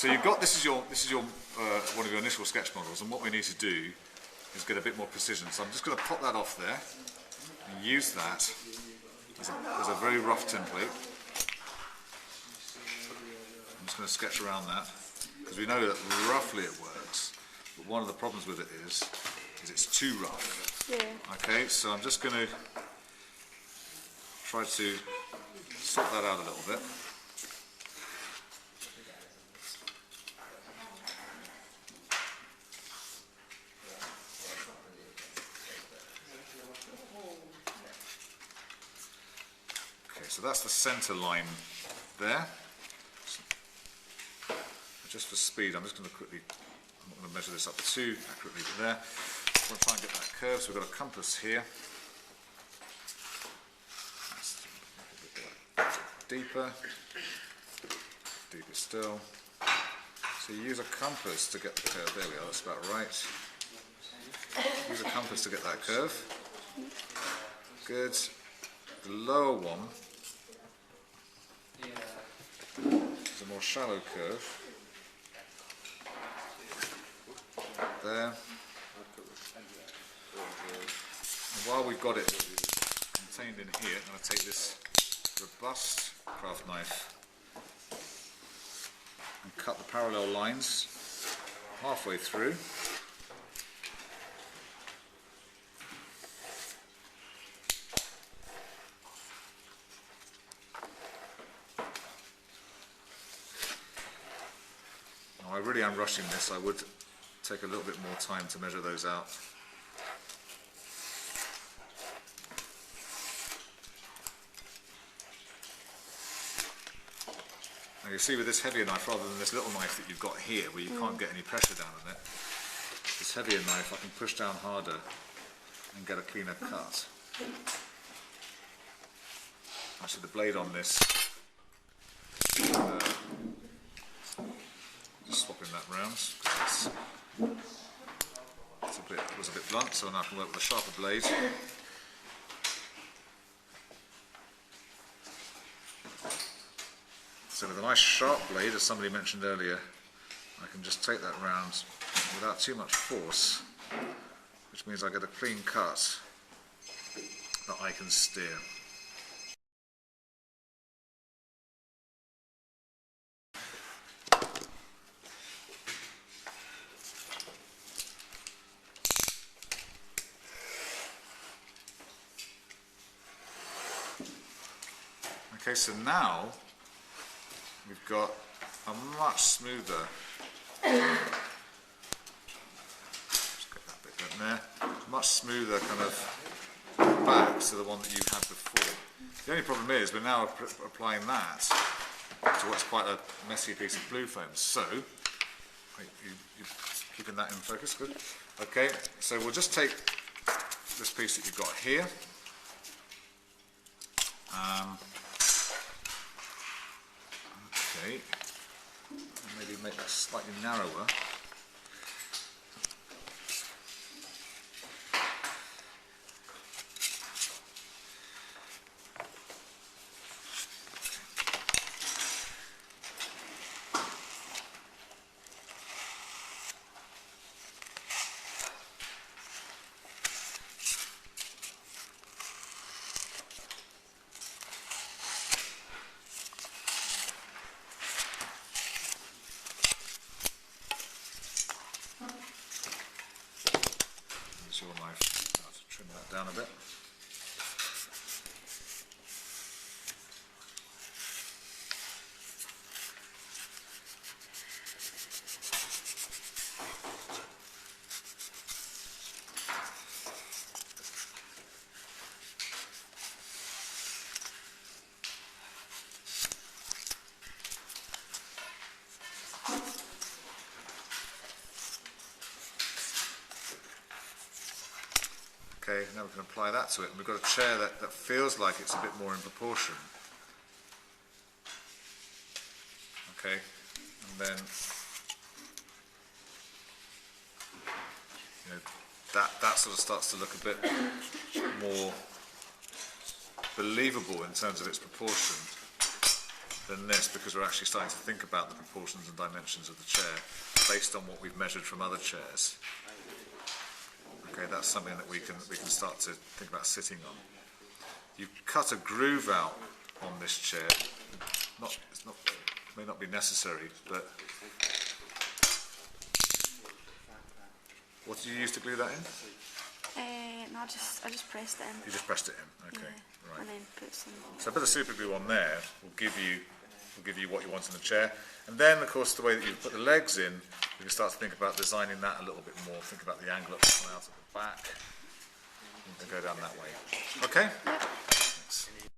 So you've got this is your one of your initial sketch models, and what we need to do is get a bit more precision. So I'm just going to pop that off there and use that as a very rough template. I'm just going to sketch around that because we know that roughly it works, but one of the problems with it is it's too rough. Yeah. Okay, so I'm just going to try to sort that out a little bit. Okay, so that's the centre line there. Just for speed, I'm just going to quickly, I'm not going to measure this up too accurately, but there. I'm going to try and get that curve, so we've got a compass here. Deeper still. So you use a compass to get the curve. There we are, that's about right. Use a compass to get that curve. Good. The lower one is a more shallow curve. There. And while we've got it contained in here, I'm going to take this robust craft knife and cut the parallel lines halfway through. Now I really am rushing this. I would take a little bit more time to measure those out. Now you see with this heavier knife, rather than this little knife that you've got here where you can't get any pressure down on it, this heavier knife I can push down harder and get a cleaner cut. Actually the blade on this, just swapping that round, because it was a bit blunt, so now I can work with a sharper blade. So with a nice sharp blade, as somebody mentioned earlier, I can just take that round without too much force, which means I get a clean cut that I can steer. Okay, so now we've got a much smoother, just get that bit in there, much smoother kind of back to the one that you had before. The only problem is we're now applying that to what's quite a messy piece of blue foam. So, you're keeping that in focus, good. Okay, so we'll just take this piece that you've got here. Okay, maybe make that slightly narrower. Your knife, I'll have to trim that down a bit. Okay, now we can apply that to it, and we've got a chair that feels like it's a bit more in proportion. Okay, and then you know, that sort of starts to look a bit more believable in terms of its proportion than this, because we're actually starting to think about the proportions and dimensions of the chair based on what we've measured from other chairs. Okay, that's something that we can start to think about sitting on. You cut a groove out on this chair. It may not be necessary, but what did you use to glue that in? No, I just pressed it in. You just pressed it in. Okay, Yeah, right. and then put some. So a bit of super glue on there will give you what you want in the chair, and then of course the way that you put the legs in, you can start to think about designing that a little bit more. Think about the angle that's coming out at the back, and go down that way. Okay. Yep. Thanks.